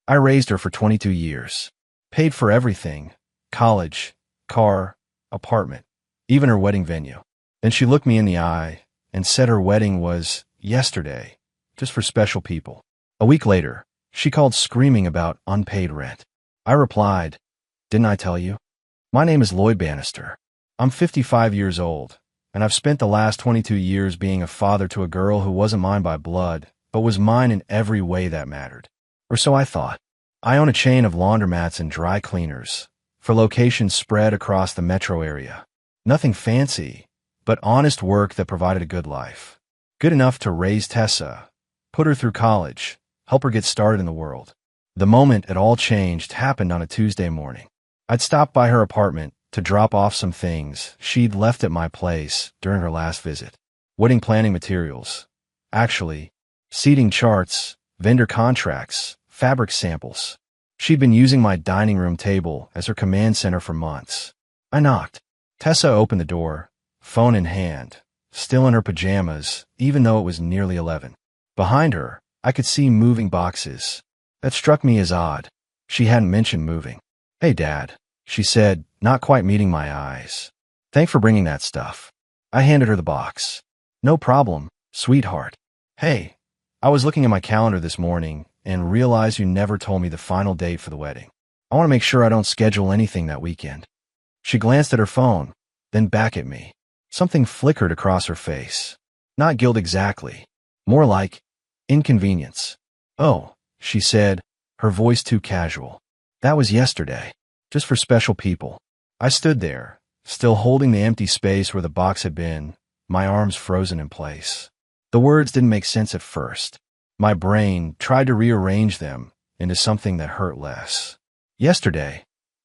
I raised her for 22 years. Paid for everything. College, car, apartment, even her wedding venue. Then she looked me in the eye and said her wedding was yesterday, just for special people. A week later, she called screaming about unpaid rent. I replied, "Didn't I tell you? My name is Lloyd Bannister. I'm 55 years old, and I've spent the last 22 years being a father to a girl who wasn't mine by blood, but was mine in every way that mattered. Or so I thought. I own a chain of laundromats and dry cleaners, for locations spread across the metro area. Nothing fancy, but honest work that provided a good life. Good enough to raise Tessa, put her through college, help her get started in the world. The moment it all changed happened on a Tuesday morning. I'd stopped by her apartment to drop off some things she'd left at my place during her last visit. Wedding planning materials. Actually, seating charts, vendor contracts, fabric samples. She'd been using my dining room table as her command center for months. I knocked. Tessa opened the door, phone in hand, still in her pajamas, even though it was nearly 11. Behind her, I could see moving boxes. That struck me as odd. She hadn't mentioned moving. "Hey, Dad," she said, not quite meeting my eyes. "Thanks for bringing that stuff." I handed her the box. "No problem, sweetheart. Hey, I was looking at my calendar this morning and realized you never told me the final date for the wedding. I want to make sure I don't schedule anything that weekend." She glanced at her phone, then back at me. Something flickered across her face. Not guilt exactly. More like inconvenience. "Oh," she said, her voice too casual. "That was yesterday. Just for special people." I stood there, still holding the empty space where the box had been, my arms frozen in place. The words didn't make sense at first. My brain tried to rearrange them into something that hurt less. "Yesterday,"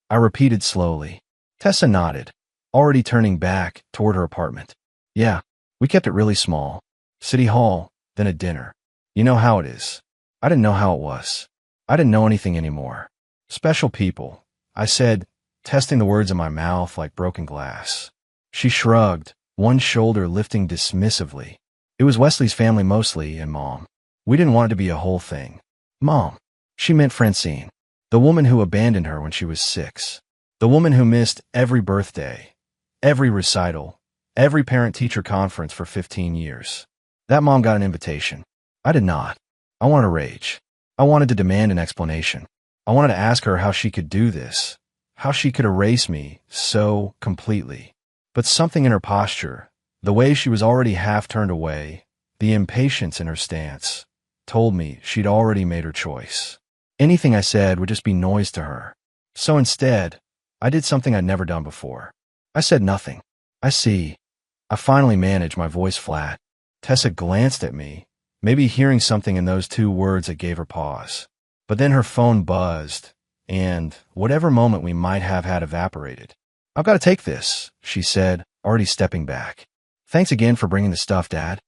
I repeated slowly. Tessa nodded, already turning back toward her apartment. "Yeah, we kept it really small. City Hall, then a dinner. You know how it is." I didn't know how it was. I didn't know anything anymore. "Special people," I said, testing the words in my mouth like broken glass. She shrugged, one shoulder lifting dismissively. "It was Wesley's family mostly, and Mom. We didn't want it to be a whole thing." Mom. She meant Francine, the woman who abandoned her when she was 6. The woman who missed every birthday, every recital, every parent-teacher conference for 15 years. That mom got an invitation. I did not. I wanted to rage. I wanted to demand an explanation. I wanted to ask her how she could do this, how she could erase me so completely. But something in her posture, the way she was already half turned away, the impatience in her stance, told me she'd already made her choice. Anything I said would just be noise to her. So instead, I did something I'd never done before. I said nothing. "I see." I finally managed, my voice flat. Tessa glanced at me, maybe hearing something in those 2 words that gave her pause. But then her phone buzzed, and whatever moment we might have had evaporated. "I've got to take this," she said, already stepping back. "Thanks again for bringing the stuff, Dad."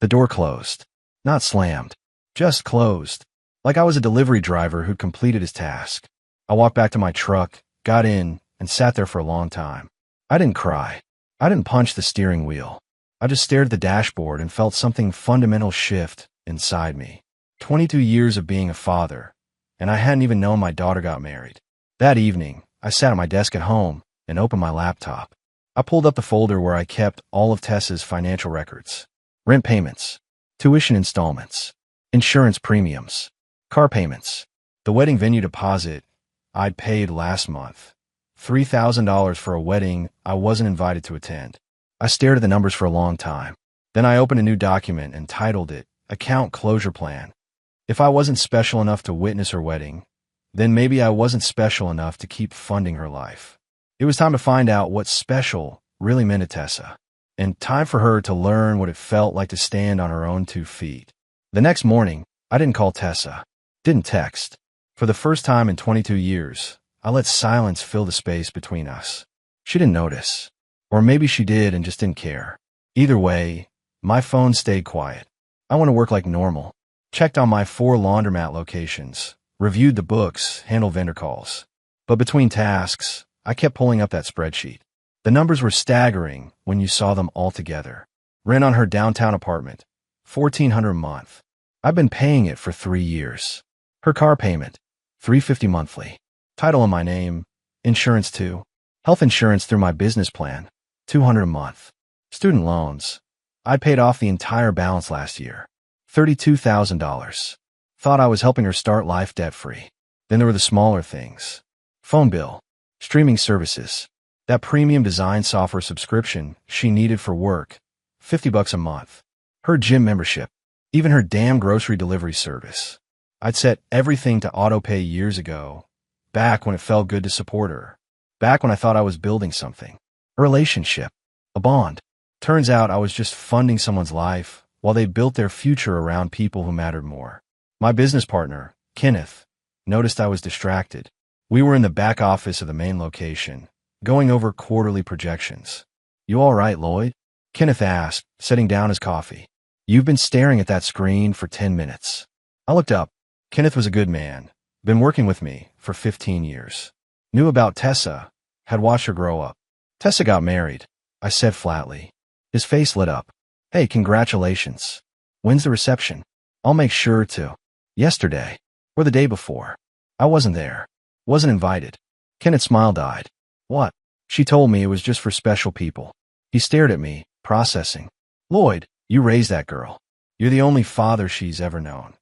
The door closed. Not slammed. Just closed. Like I was a delivery driver who'd completed his task. I walked back to my truck, got in, and sat there for a long time. I didn't cry. I didn't punch the steering wheel. I just stared at the dashboard and felt something fundamental shift inside me. 22 years of being a father, and I hadn't even known my daughter got married. That evening, I sat at my desk at home and opened my laptop. I pulled up the folder where I kept all of Tessa's financial records. Rent payments, tuition installments, insurance premiums, car payments, the wedding venue deposit I'd paid last month, $3,000 for a wedding I wasn't invited to attend. I stared at the numbers for a long time. Then I opened a new document and titled it Account Closure Plan. If I wasn't special enough to witness her wedding, then maybe I wasn't special enough to keep funding her life. It was time to find out what special really meant to Tessa, and time for her to learn what it felt like to stand on her own 2 feet. The next morning, I didn't call Tessa, didn't text. For the first time in 22 years, I let silence fill the space between us. She didn't notice. Or maybe she did and just didn't care. Either way, my phone stayed quiet. I went to work like normal. Checked on my 4 laundromat locations, reviewed the books, handled vendor calls. But between tasks, I kept pulling up that spreadsheet. The numbers were staggering when you saw them all together. Rent on her downtown apartment, $1,400 a month. I've been paying it for 3 years. Her car payment, $350 monthly. Title in my name. Insurance too. Health insurance through my business plan. $200 a month. Student loans. I paid off the entire balance last year. $32,000. Thought I was helping her start life debt-free. Then there were the smaller things. Phone bill. Streaming services. That premium design software subscription she needed for work. $50 a month. Her gym membership. Even her damn grocery delivery service. I'd set everything to auto-pay years ago. Back when it felt good to support her. Back when I thought I was building something. A relationship. A bond. Turns out I was just funding someone's life while they built their future around people who mattered more. My business partner, Kenneth, noticed I was distracted. We were in the back office of the main location, going over quarterly projections. "You all right, Lloyd?" Kenneth asked, setting down his coffee. "You've been staring at that screen for 10 minutes. I looked up. Kenneth was a good man. Been working with me for 15 years. Knew about Tessa, had watched her grow up. "Tessa got married," I said flatly. His face lit up. "Hey, congratulations. When's the reception?" "I'll make sure to." "Yesterday. Or the day before." "I wasn't there. Wasn't invited." Kenneth's smile died. "What?" "She told me it was just for special people." He stared at me, processing. "Lloyd, you raised that girl. You're the only father she's ever known.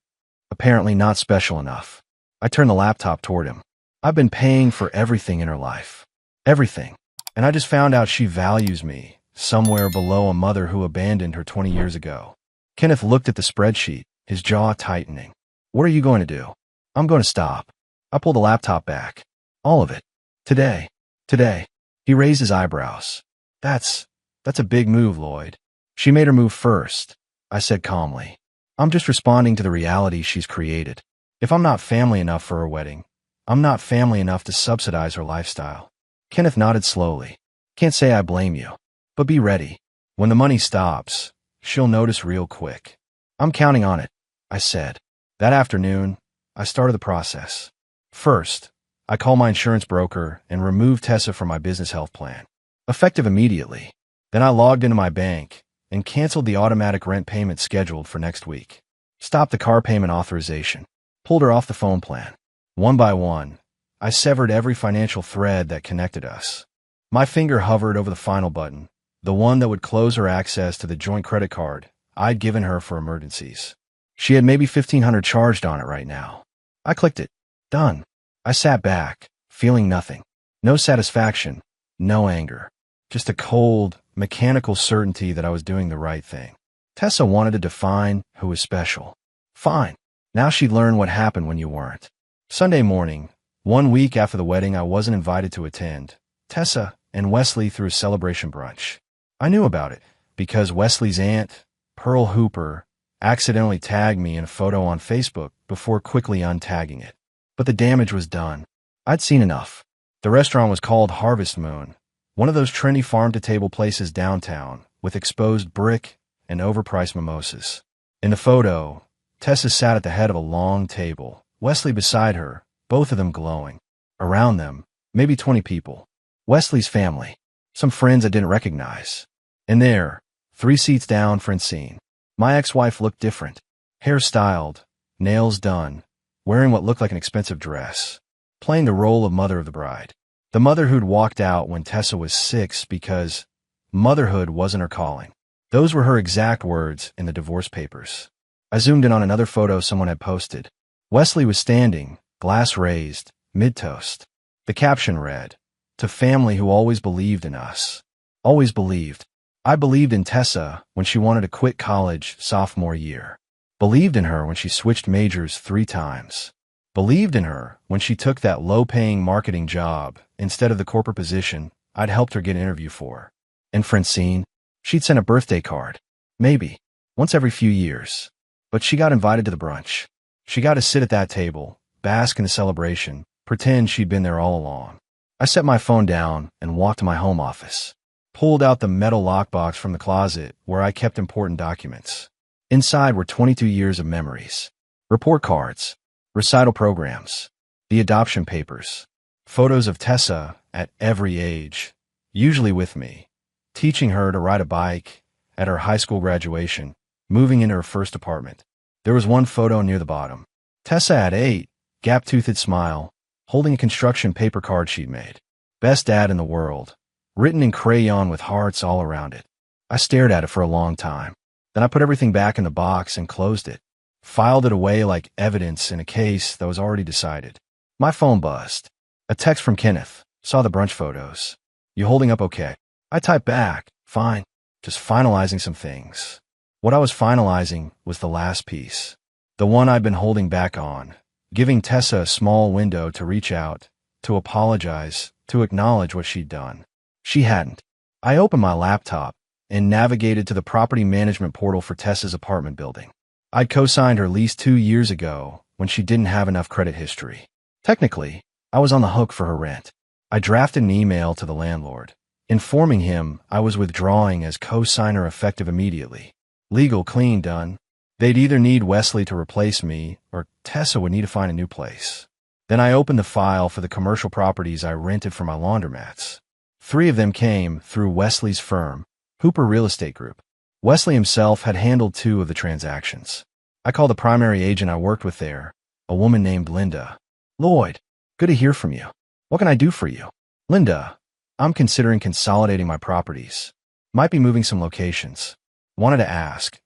Apparently not special enough." I turned the laptop toward him. "I've been paying for everything in her life. Everything. And I just found out she values me, somewhere below a mother who abandoned her 20 years ago." Kenneth looked at the spreadsheet, his jaw tightening. "What are you going to do?" "I'm going to stop." I pulled the laptop back. "All of it. Today." "Today." He raised his eyebrows. That's a big move, Lloyd." "She made her move first," I said calmly. "I'm just responding to the reality she's created. If I'm not family enough for her wedding, I'm not family enough to subsidize her lifestyle." Kenneth nodded slowly. "Can't say I blame you. But be ready. When the money stops, she'll notice real quick." "I'm counting on it," I said. That afternoon, I started the process. First, I called my insurance broker and removed Tessa from my business health plan. Effective immediately. Then I logged into my bank and canceled the automatic rent payment scheduled for next week. Stopped the car payment authorization. Pulled her off the phone plan. One by one, I severed every financial thread that connected us. My finger hovered over the final button, the one that would close her access to the joint credit card I'd given her for emergencies. She had maybe $1,500 charged on it right now. I clicked it. Done. I sat back, feeling nothing. No satisfaction, no anger. Just a cold, mechanical certainty that I was doing the right thing. Tessa wanted to define who was special. Fine. Now she'd learn what happened when you weren't. Sunday morning, 1 week after the wedding I wasn't invited to attend, Tessa and Wesley threw a celebration brunch. I knew about it because Wesley's aunt, Pearl Hooper, accidentally tagged me in a photo on Facebook before quickly untagging it. But the damage was done. I'd seen enough. The restaurant was called Harvest Moon, one of those trendy farm-to-table places downtown with exposed brick and overpriced mimosas. In the photo, Tessa sat at the head of a long table, Wesley beside her, both of them glowing. Around them, maybe 20 people. Wesley's family, some friends I didn't recognize. And there, 3 seats down, Francine. My ex-wife looked different. Hair styled, nails done, wearing what looked like an expensive dress, playing the role of mother of the bride. The mother who'd walked out when Tessa was 6 because motherhood wasn't her calling. Those were her exact words in the divorce papers. I zoomed in on another photo someone had posted. Wesley was standing, glass raised, mid-toast. The caption read, "To family who always believed in us." Always believed. I believed in Tessa when she wanted to quit college sophomore year. Believed in her when she switched majors 3 times. Believed in her when she took that low-paying marketing job instead of the corporate position I'd helped her get an interview for. And Francine, she'd sent a birthday card. Maybe. Once every few years. But she got invited to the brunch. She got to sit at that table, bask in the celebration, pretend she'd been there all along. I set my phone down and walked to my home office. Pulled out the metal lockbox from the closet where I kept important documents. Inside were 22 years of memories. Report cards, recital programs, the adoption papers, photos of Tessa at every age, usually with me, teaching her to ride a bike, at her high school graduation, moving into her first apartment. There was one photo near the bottom. Tessa at 8, gap-toothed smile, holding a construction paper card she'd made. Best dad in the world, written in crayon with hearts all around it. I stared at it for a long time. Then I put everything back in the box and closed it, filed it away like evidence in a case that was already decided. My phone buzzed. A text from Kenneth. Saw the brunch photos. You holding up okay? I typed back. Fine. Just finalizing some things. What I was finalizing was the last piece. The one I'd been holding back on, giving Tessa a small window to reach out, to apologize, to acknowledge what she'd done. She hadn't. I opened my laptop and navigated to the property management portal for Tessa's apartment building. I'd co-signed her lease 2 years ago when she didn't have enough credit history. Technically, I was on the hook for her rent. I drafted an email to the landlord, informing him I was withdrawing as co-signer effective immediately. Legal clean done. They'd either need Wesley to replace me or Tessa would need to find a new place. Then I opened the file for the commercial properties I rented for my laundromats. 3 of them came through Wesley's firm, Hooper Real Estate Group. Wesley himself had handled 2 of the transactions. I called the primary agent I worked with there, a woman named Linda. Lloyd, good to hear from you. What can I do for you? Linda, I'm considering consolidating my properties. Might be moving some locations. Wanted to ask,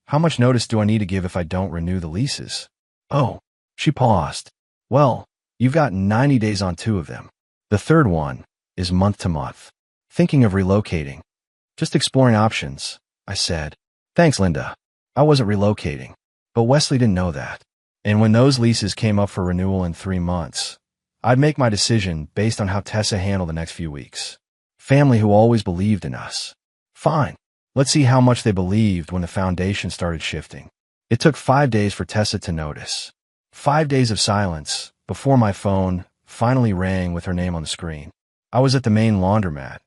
how much notice do I need to give if I don't renew the leases? Oh, she paused. Well, you've got 90 days on 2 of them. The third one is month to month. Thinking of relocating. Just exploring options, I said. Thanks, Linda. I wasn't relocating, but Wesley didn't know that. And when those leases came up for renewal in 3 months, I'd make my decision based on how Tessa handled the next few weeks. Family who always believed in us. Fine. Let's see how much they believed when the foundation started shifting. It took 5 days for Tessa to notice. 5 days of silence before my phone finally rang with her name on the screen. I was at the main laundromat,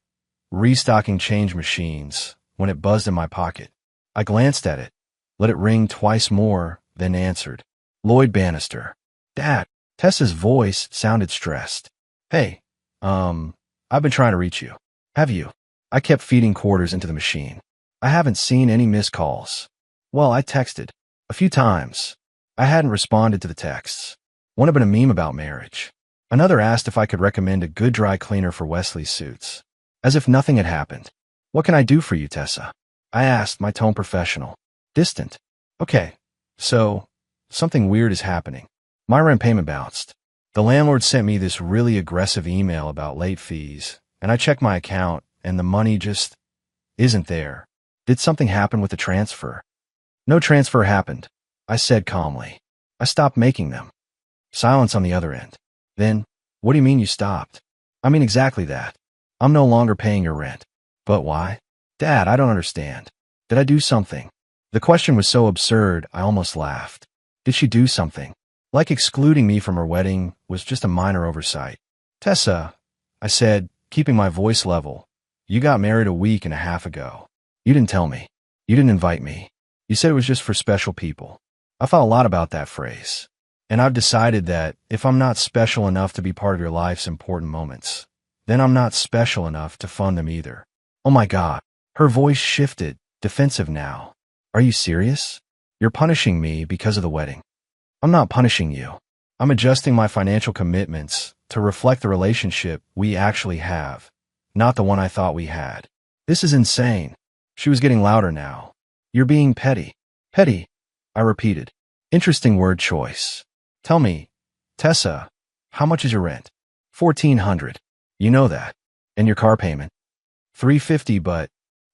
restocking change machines, when it buzzed in my pocket. I glanced at it, let it ring twice more, then answered. Lloyd Bannister. Dad. Tessa's voice sounded stressed. Hey, I've been trying to reach you. Have you? I kept feeding quarters into the machine. I haven't seen any missed calls. Well, I texted. A few times. I hadn't responded to the texts. One had been a meme about marriage. Another asked if I could recommend a good dry cleaner for Wesley's suits. As if nothing had happened. What can I do for you, Tessa? I asked, my tone professional. Distant. Okay, so, something weird is happening. My rent payment bounced. The landlord sent me this really aggressive email about late fees, and I checked my account, and the money just isn't there. Did something happen with the transfer? No transfer happened, I said calmly. I stopped making them. Silence on the other end. Then, what do you mean you stopped? I mean exactly that. I'm no longer paying your rent. But why? Dad, I don't understand. Did I do something? The question was so absurd, I almost laughed. Did she do something? Like excluding me from her wedding was just a minor oversight. Tessa, I said, keeping my voice level, you got married a week and a half ago. You didn't tell me. You didn't invite me. You said it was just for special people. I thought a lot about that phrase. And I've decided that if I'm not special enough to be part of your life's important moments, then I'm not special enough to fund them either. Oh my God. Her voice shifted, defensive now. Are you serious? You're punishing me because of the wedding. I'm not punishing you. I'm adjusting my financial commitments to reflect the relationship we actually have, not the one I thought we had. This is insane. She was getting louder now. You're being petty. Petty, I repeated. Interesting word choice. Tell me, Tessa, how much is your rent? $1,400. You know that. And your car payment? $350, but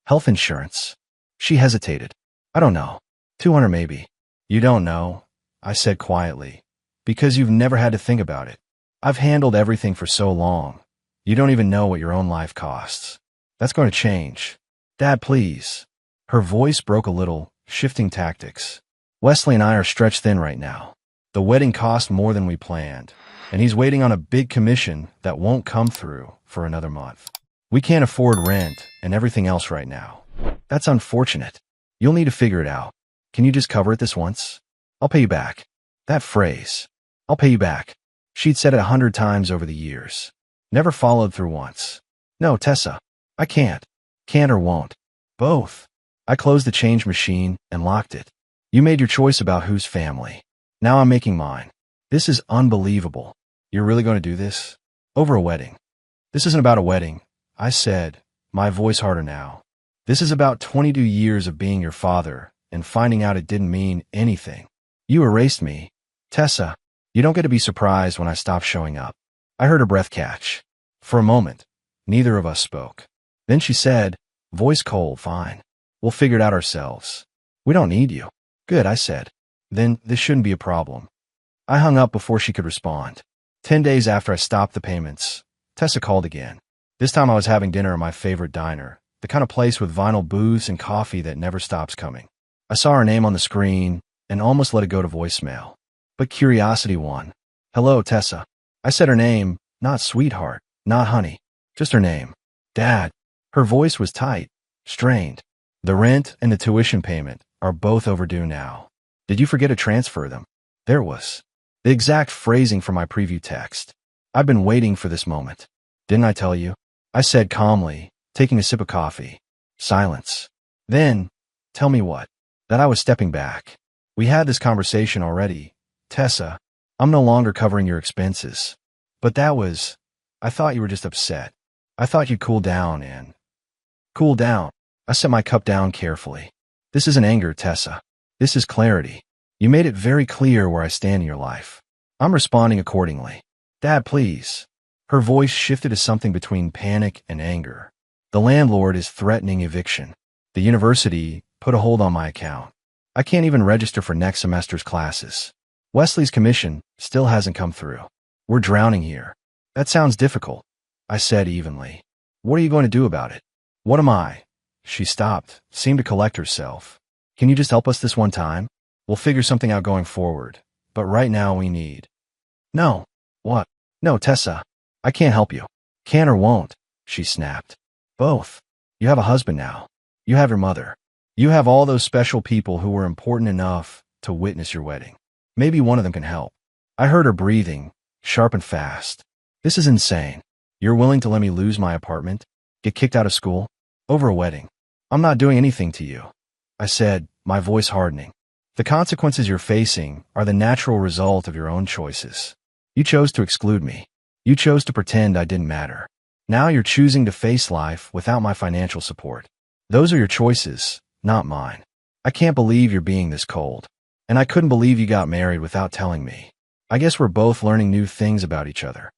health insurance. She hesitated. I don't know. $200 maybe. You don't know, I said quietly, because you've never had to think about it. I've handled everything for so long. You don't even know what your own life costs. That's going to change. Dad, please. Her voice broke a little, shifting tactics. Wesley and I are stretched thin right now. The wedding cost more than we planned, and he's waiting on a big commission that won't come through for another month. We can't afford rent and everything else right now. That's unfortunate. You'll need to figure it out. Can you just cover it this once? I'll pay you back. That phrase, I'll pay you back. She'd said it 100 times over the years. Never followed through once. No, Tessa, I can't. Can't or won't. Both. I closed the change machine and locked it. You made your choice about whose family. Now I'm making mine. This is unbelievable. You're really going to do this? Over a wedding. This isn't about a wedding, I said, my voice harder now. This is about 22 years of being your father and finding out it didn't mean anything. You erased me. Tessa, you don't get to be surprised when I stop showing up. I heard her breath catch. For a moment, neither of us spoke. Then she said, voice cold, fine. We'll figure it out ourselves. We don't need you. Good, I said. Then this shouldn't be a problem. I hung up before she could respond. 10 days after I stopped the payments, Tessa called again. This time I was having dinner at my favorite diner, the kind of place with vinyl booths and coffee that never stops coming. I saw her name on the screen and almost let it go to voicemail. But curiosity won. Hello, Tessa. I said her name, not sweetheart, not honey, just her name. Dad. Her voice was tight, strained. The rent and the tuition payment are both overdue now. Did you forget to transfer them? There was the exact phrasing for my preview text. I've been waiting for this moment. Didn't I tell you? I said calmly, taking a sip of coffee. Silence. Then, tell me what? That I was stepping back. We had this conversation already. Tessa, I'm no longer covering your expenses. But I thought you were just upset. I thought you'd cool down and... Cool down. I set my cup down carefully. This isn't anger, Tessa. This is clarity. You made it very clear where I stand in your life. I'm responding accordingly. Dad, please. Her voice shifted to something between panic and anger. The landlord is threatening eviction. The university put a hold on my account. I can't even register for next semester's classes. Wesley's commission still hasn't come through. We're drowning here. That sounds difficult, I said evenly. What are you going to do about it? What am I? She stopped, seemed to collect herself. Can you just help us this one time? We'll figure something out going forward. But right now we need... No. What? No, Tessa. I can't help you. Can or won't, she snapped. Both. You have a husband now. You have your mother. You have all those special people who were important enough to witness your wedding. Maybe one of them can help. I heard her breathing, sharp and fast. This is insane. You're willing to let me lose my apartment? Get kicked out of school? Over a wedding? I'm not doing anything to you, I said, my voice hardening. The consequences you're facing are the natural result of your own choices. You chose to exclude me. You chose to pretend I didn't matter. Now you're choosing to face life without my financial support. Those are your choices, not mine. I can't believe you're being this cold. And I couldn't believe you got married without telling me. I guess we're both learning new things about each other.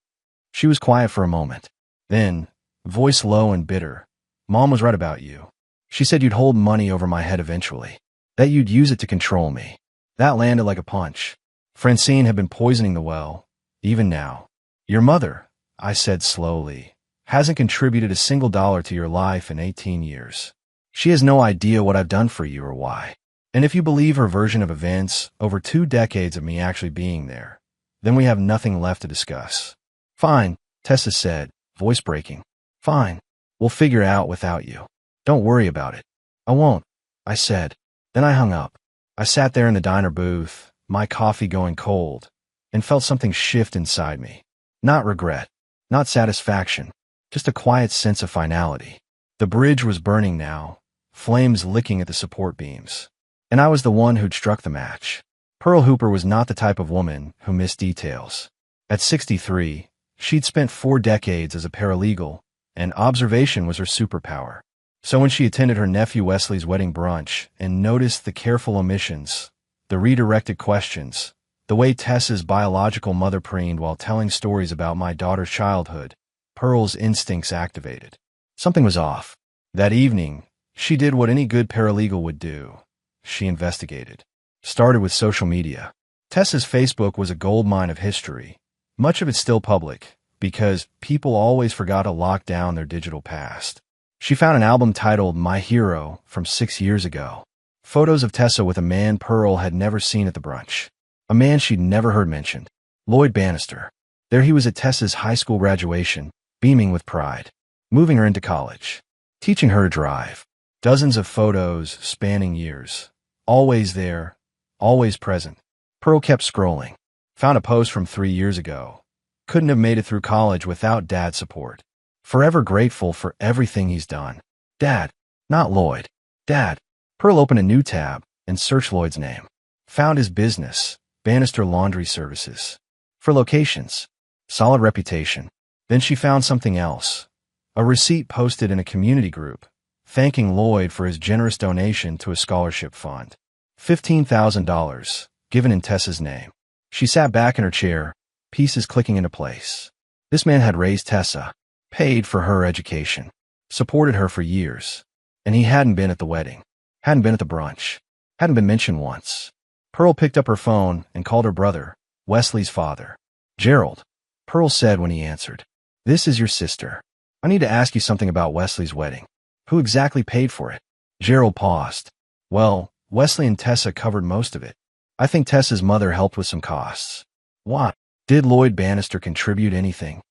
She was quiet for a moment. Then, voice low and bitter, Mom was right about you. She said you'd hold money over my head eventually. That you'd use it to control me. That landed like a punch. Francine had been poisoning the well, even now. Your mother, I said slowly, hasn't contributed a single dollar to your life in 18 years. She has no idea what I've done for you or why. And if you believe her version of events over 2 decades of me actually being there, then we have nothing left to discuss. Fine, Tessa said, voice breaking. Fine. We'll figure it out without you. Don't worry about it. I won't, I said. Then I hung up. I sat there in the diner booth, my coffee going cold, and felt something shift inside me. Not regret, not satisfaction, just a quiet sense of finality. The bridge was burning now, flames licking at the support beams. And I was the one who'd struck the match. Pearl Hooper was not the type of woman who missed details. At 63, she'd spent 4 decades as a paralegal, and observation was her superpower. So when she attended her nephew Wesley's wedding brunch and noticed the careful omissions, the redirected questions, the way Tessa's biological mother preened while telling stories about my daughter's childhood, Pearl's instincts activated. Something was off. That evening, she did what any good paralegal would do. She investigated. Started with social media. Tessa's Facebook was a goldmine of history. Much of it still public, because people always forgot to lock down their digital past. She found an album titled My Hero from 6 years ago. Photos of Tessa with a man Pearl had never seen at the brunch. A man she'd never heard mentioned. Lloyd Bannister. There he was at Tessa's high school graduation, beaming with pride. Moving her into college. Teaching her to drive. Dozens of photos spanning years. Always there. Always present. Pearl kept scrolling. Found a post from 3 years ago. Couldn't have made it through college without Dad's support. Forever grateful for everything he's done. Dad, not Lloyd. Dad. Pearl opened a new tab and searched Lloyd's name. Found his business, Bannister Laundry Services. For locations. Solid reputation. Then she found something else. A receipt posted in a community group, thanking Lloyd for his generous donation to a scholarship fund. $15,000, given in Tessa's name. She sat back in her chair, pieces clicking into place. This man had raised Tessa, paid for her education, supported her for years. And he hadn't been at the wedding, hadn't been at the brunch, hadn't been mentioned once. Pearl picked up her phone and called her brother, Wesley's father. Gerald, Pearl said when he answered. This is your sister. I need to ask you something about Wesley's wedding. Who exactly paid for it? Gerald paused. Well, Wesley and Tessa covered most of it. I think Tessa's mother helped with some costs. Why? Did Lloyd Bannister contribute anything?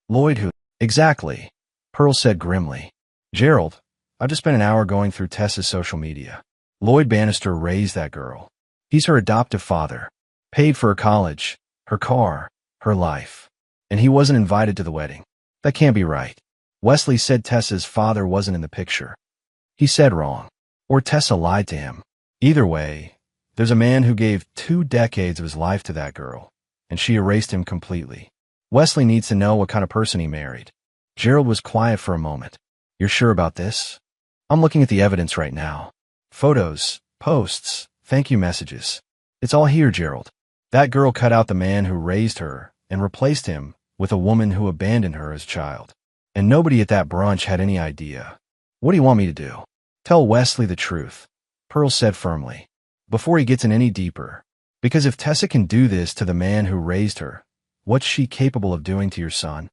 Lloyd who? Exactly, Pearl said grimly. Gerald, I've just spent an hour going through Tessa's social media. Lloyd Bannister raised that girl. He's her adoptive father. Paid for her college, her car, her life. And he wasn't invited to the wedding. That can't be right. Wesley said Tessa's father wasn't in the picture. He said wrong. Or Tessa lied to him. Either way, there's a man who gave 2 decades of his life to that girl, and she erased him completely. Wesley needs to know what kind of person he married. Gerald was quiet for a moment. You're sure about this? I'm looking at the evidence right now. Photos, posts, thank you messages. It's all here, Gerald. That girl cut out the man who raised her and replaced him with a woman who abandoned her as a child. And nobody at that brunch had any idea. What do you want me to do? Tell Wesley the truth, Pearl said firmly, before he gets in any deeper. Because if Tessa can do this to the man who raised her, what's she capable of doing to your son?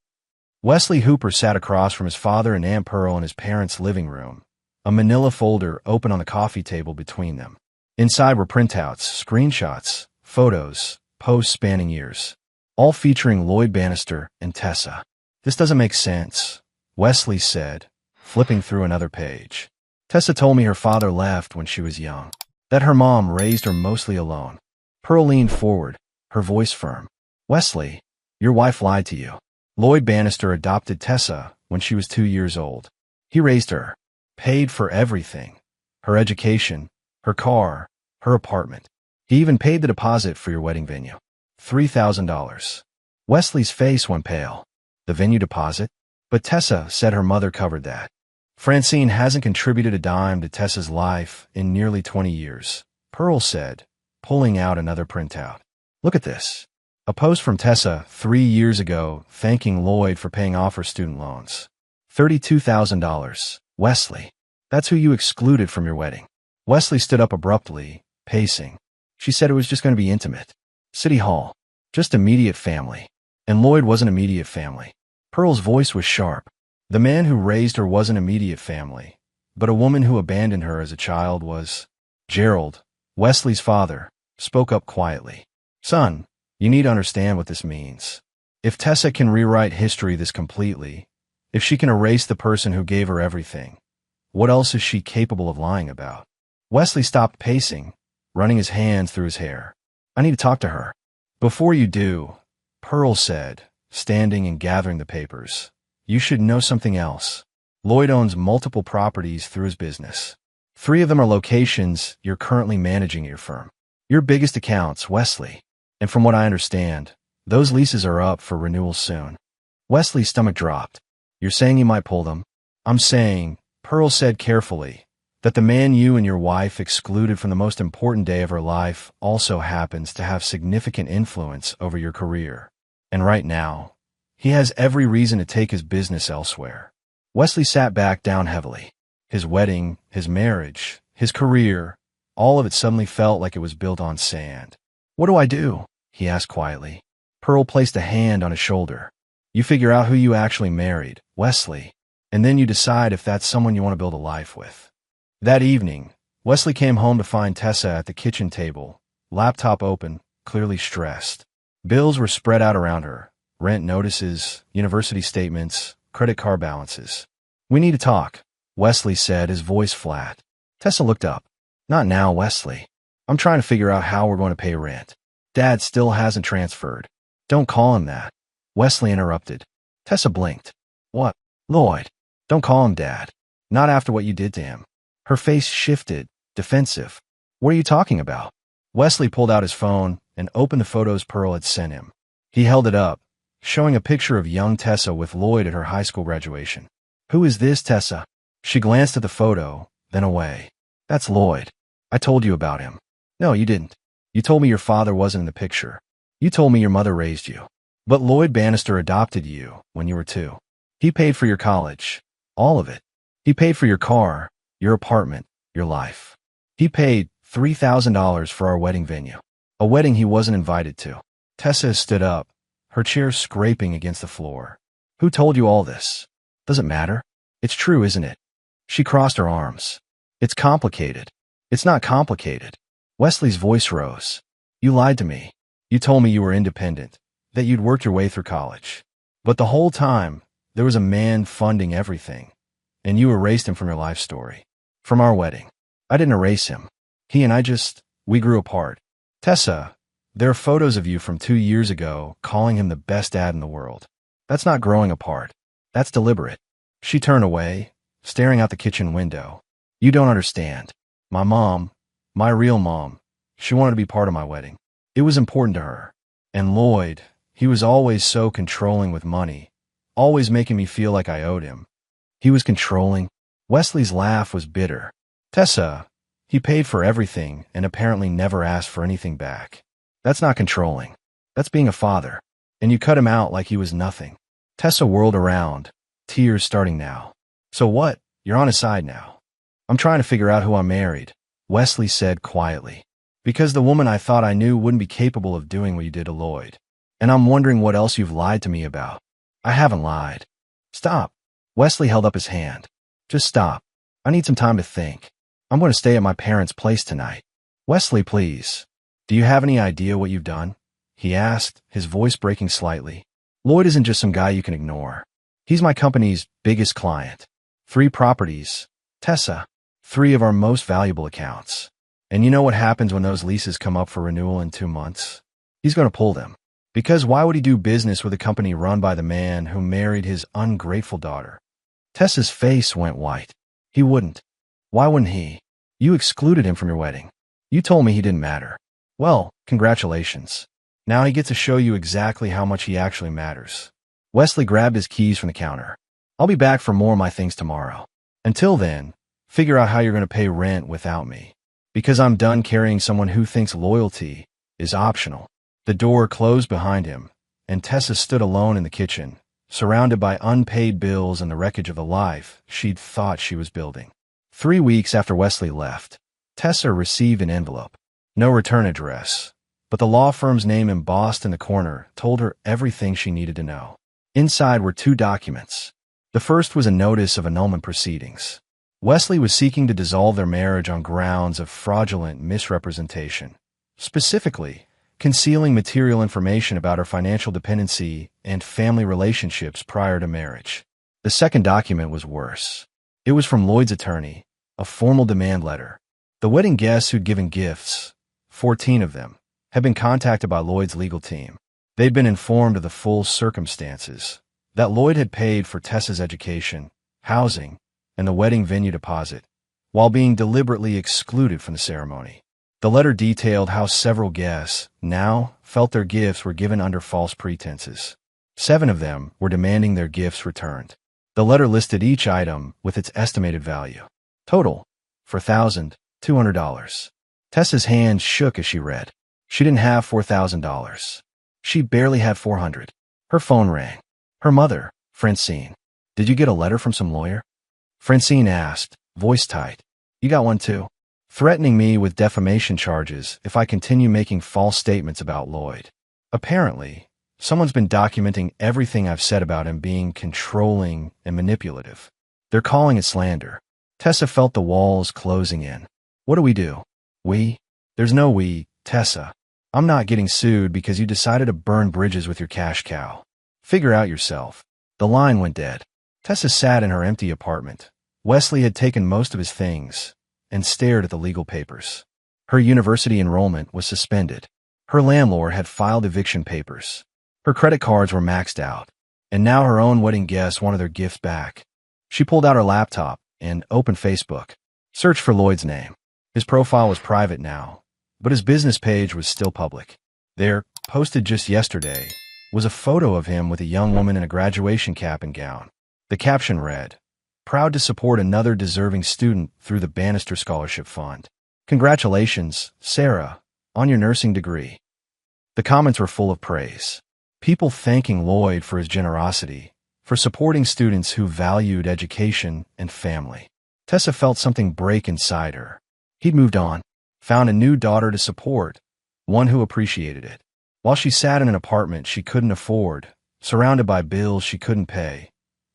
Wesley Hooper sat across from his father and Aunt Pearl in his parents' living room, a manila folder open on the coffee table between them. Inside were printouts, screenshots, photos, posts spanning years, all featuring Lloyd Bannister and Tessa. This doesn't make sense, Wesley said, flipping through another page. Tessa told me her father left when she was young, that her mom raised her mostly alone. Pearl leaned forward, her voice firm. Wesley, your wife lied to you. Lloyd Bannister adopted Tessa when she was 2 years old. He raised her, paid for everything, her education, her car, her apartment. He even paid the deposit for your wedding venue, $3,000. Wesley's face went pale. The venue deposit? But Tessa said her mother covered that. Francine hasn't contributed a dime to Tessa's life in nearly 20 years, Pearl said, pulling out another printout. Look at this. A post from Tessa 3 years ago thanking Lloyd for paying off her student loans. $32,000. Wesley, that's who you excluded from your wedding. Wesley stood up abruptly, pacing. She said it was just going to be intimate. City Hall. Just immediate family. And Lloyd wasn't immediate family. Pearl's voice was sharp. The man who raised her wasn't immediate family, but a woman who abandoned her as a child was. Gerald, Wesley's father, spoke up quietly. Son, you need to understand what this means. If Tessa can rewrite history this completely, if she can erase the person who gave her everything, what else is she capable of lying about? Wesley stopped pacing, running his hands through his hair. I need to talk to her. Before you do, Pearl said, standing and gathering the papers, you should know something else. Lloyd owns multiple properties through his business. 3 of them are locations you're currently managing at your firm. Your biggest accounts, Wesley. And from what I understand, those leases are up for renewal soon. Wesley's stomach dropped. You're saying you might pull them? I'm saying, Pearl said carefully, that the man you and your wife excluded from the most important day of her life also happens to have significant influence over your career. And right now, he has every reason to take his business elsewhere. Wesley sat back down heavily. His wedding, his marriage, his career, all of it suddenly felt like it was built on sand. What do I do? He asked quietly. Pearl placed a hand on his shoulder. You figure out who you actually married, Wesley, and then you decide if that's someone you want to build a life with. That evening, Wesley came home to find Tessa at the kitchen table, laptop open, clearly stressed. Bills were spread out around her. Rent notices, university statements, credit card balances. We need to talk, Wesley said, his voice flat. Tessa looked up. Not now, Wesley. I'm trying to figure out how we're going to pay rent. Dad still hasn't transferred. Don't call him that. Wesley interrupted. Tessa blinked. What? Lloyd. Don't call him Dad. Not after what you did to him. Her face shifted, defensive. What are you talking about? Wesley pulled out his phone and opened the photos Pearl had sent him. He held it up, showing a picture of young Tessa with Lloyd at her high school graduation. Who is this, Tessa? She glanced at the photo, then away. That's Lloyd. I told you about him. No, you didn't. You told me your father wasn't in the picture. You told me your mother raised you. But Lloyd Bannister adopted you when you were 2. He paid for your college. All of it. He paid for your car, your apartment, your life. He paid $3,000 for our wedding venue. A wedding he wasn't invited to. Tessa stood up, her chair scraping against the floor. Who told you all this? Does it matter? It's true, isn't it? She crossed her arms. It's complicated. It's not complicated. Wesley's voice rose. You lied to me. You told me you were independent, that you'd worked your way through college. But the whole time, there was a man funding everything, and you erased him from your life story. From our wedding. I didn't erase him. He and I we grew apart. Tessa, there are photos of you from 2 years ago calling him the best dad in the world. That's not growing apart. That's deliberate. She turned away, staring out the kitchen window. You don't understand. My mom, my real mom, she wanted to be part of my wedding. It was important to her. And Lloyd, he was always so controlling with money, always making me feel like I owed him. He was controlling. Wesley's laugh was bitter. Tessa, he paid for everything and apparently never asked for anything back. That's not controlling. That's being a father. And you cut him out like he was nothing. Tessa whirled around, tears starting now. So what? You're on his side now. I'm trying to figure out who I married, Wesley said quietly. Because the woman I thought I knew wouldn't be capable of doing what you did to Lloyd. And I'm wondering what else you've lied to me about. I haven't lied. Stop. Wesley held up his hand. Just stop. I need some time to think. I'm going to stay at my parents' place tonight. Wesley, please. Do you have any idea what you've done? He asked, his voice breaking slightly. Lloyd isn't just some guy you can ignore. He's my company's biggest client. 3 properties. Tessa, 3 of our most valuable accounts. And you know what happens when those leases come up for renewal in 2 months? He's going to pull them. Because why would he do business with a company run by the man who married his ungrateful daughter? Tessa's face went white. He wouldn't. Why wouldn't he? You excluded him from your wedding. You told me he didn't matter. Well, congratulations. Now he gets to show you exactly how much he actually matters. Wesley grabbed his keys from the counter. I'll be back for more of my things tomorrow. Until then, figure out how you're going to pay rent without me. Because I'm done carrying someone who thinks loyalty is optional. The door closed behind him, and Tessa stood alone in the kitchen, surrounded by unpaid bills and the wreckage of the life she'd thought she was building. 3 weeks after Wesley left, Tessa received an envelope. No return address, but the law firm's name embossed in the corner told her everything she needed to know. Inside were 2 documents. The first was a notice of annulment proceedings. Wesley was seeking to dissolve their marriage on grounds of fraudulent misrepresentation, specifically concealing material information about her financial dependency and family relationships prior to marriage. The second document was worse. It was from Lloyd's attorney, a formal demand letter. The wedding guests who'd given gifts, 14 of them, had been contacted by Lloyd's legal team. They'd been informed of the full circumstances, that Lloyd had paid for Tessa's education, housing, and the wedding venue deposit, while being deliberately excluded from the ceremony. The letter detailed how several guests now felt their gifts were given under false pretenses. 7 of them were demanding their gifts returned. The letter listed each item with its estimated value. Total, $4,200. Tessa's hand shook as she read. She didn't have $4,000. She barely had $400. Her phone rang. Her mother, Francine. Did you get a letter from some lawyer? Francine asked, voice tight. You got one too? Threatening me with defamation charges if I continue making false statements about Lloyd. Apparently, someone's been documenting everything I've said about him being controlling and manipulative. They're calling it slander. Tessa felt the walls closing in. What do we do? We? There's no we, Tessa. I'm not getting sued because you decided to burn bridges with your cash cow. Figure out yourself. The line went dead. Tessa sat in her empty apartment. Wesley had taken most of his things and stared at the legal papers. Her university enrollment was suspended. Her landlord had filed eviction papers. Her credit cards were maxed out, and now her own wedding guests wanted their gifts back. She pulled out her laptop and opened Facebook. Searched for Lloyd's name. His profile was private now, but his business page was still public. There, posted just yesterday, was a photo of him with a young woman in a graduation cap and gown. The caption read, "Proud to support another deserving student through the Bannister Scholarship Fund. Congratulations, Sarah, on your nursing degree." The comments were full of praise. People thanking Lloyd for his generosity, for supporting students who valued education and family. Tessa felt something break inside her. He'd moved on, found a new daughter to support, one who appreciated it. While she sat in an apartment she couldn't afford, surrounded by bills she couldn't pay,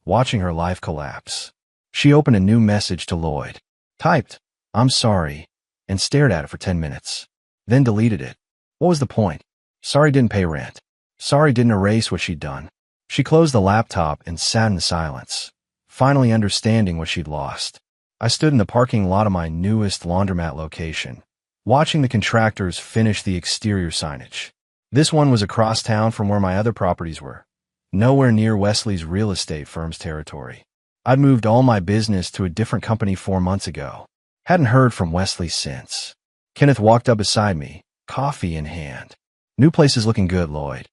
watching her life collapse, she opened a new message to Lloyd, typed, "I'm sorry," and stared at it for 10 minutes. Then deleted it. What was the point? Sorry didn't pay rent. Sorry didn't erase what she'd done. She closed the laptop and sat in silence, finally understanding what she'd lost. I stood in the parking lot of my newest laundromat location, watching the contractors finish the exterior signage. This one was across town from where my other properties were, nowhere near Wesley's real estate firm's territory. I'd moved all my business to a different company 4 months ago. Hadn't heard from Wesley since. Kenneth walked up beside me, coffee in hand. "New place is looking good, Lloyd."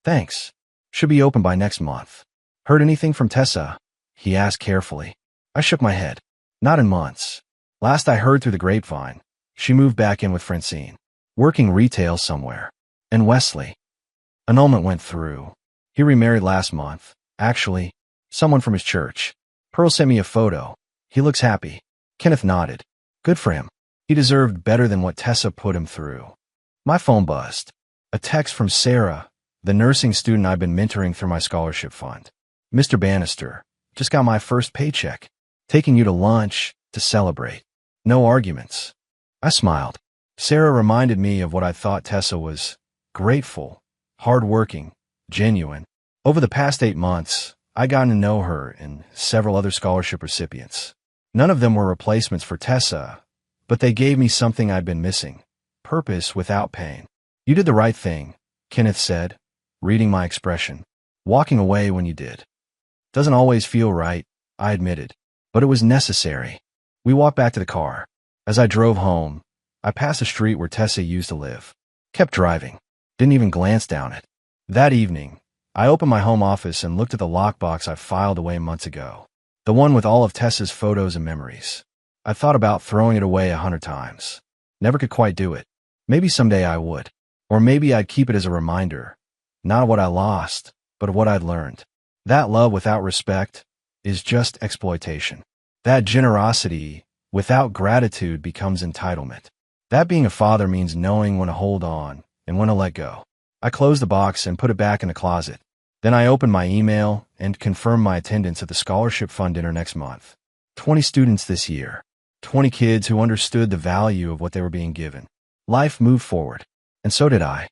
"Thanks. Should be open by next month." "Heard anything from Tessa?" he asked carefully. I shook my head. "Not in months. Last I heard through the grapevine, she moved back in with Francine, working retail somewhere. And Wesley?" Annulment went through. He remarried last month. Actually, someone from his church. Pearl sent me a photo. He looks happy. Kenneth nodded. Good for him. He deserved better than what Tessa put him through. My phone buzzed. A text from Sarah, the nursing student I've been mentoring through my scholarship fund. "Mr. Bannister, just got my first paycheck. Taking you to lunch to celebrate. No arguments." I smiled. Sarah reminded me of what I thought Tessa was: grateful, hardworking, genuine. Over the past 8 months, I gotten to know her and several other scholarship recipients. None of them were replacements for Tessa, but they gave me something I'd been missing: purpose without pain. "You did the right thing," Kenneth said, reading my expression. "Walking away when you did. Doesn't always feel right," I admitted, "but it was necessary." We walked back to the car. As I drove home, I passed the street where Tessa used to live. Kept driving. Didn't even glance down it. That evening, I opened my home office and looked at the lockbox I filed away months ago. The one with all of Tessa's photos and memories. I thought about throwing it away 100 times. Never could quite do it. Maybe someday I would. Or maybe I'd keep it as a reminder, not of what I lost, but of what I'd learned. That love without respect is just exploitation. That generosity without gratitude becomes entitlement. That being a father means knowing when to hold on and when to let go. I closed the box and put it back in the closet. Then I opened my email and confirmed my attendance at the scholarship fund dinner next month. 20 students this year. 20 kids who understood the value of what they were being given. Life moved forward, and so did I.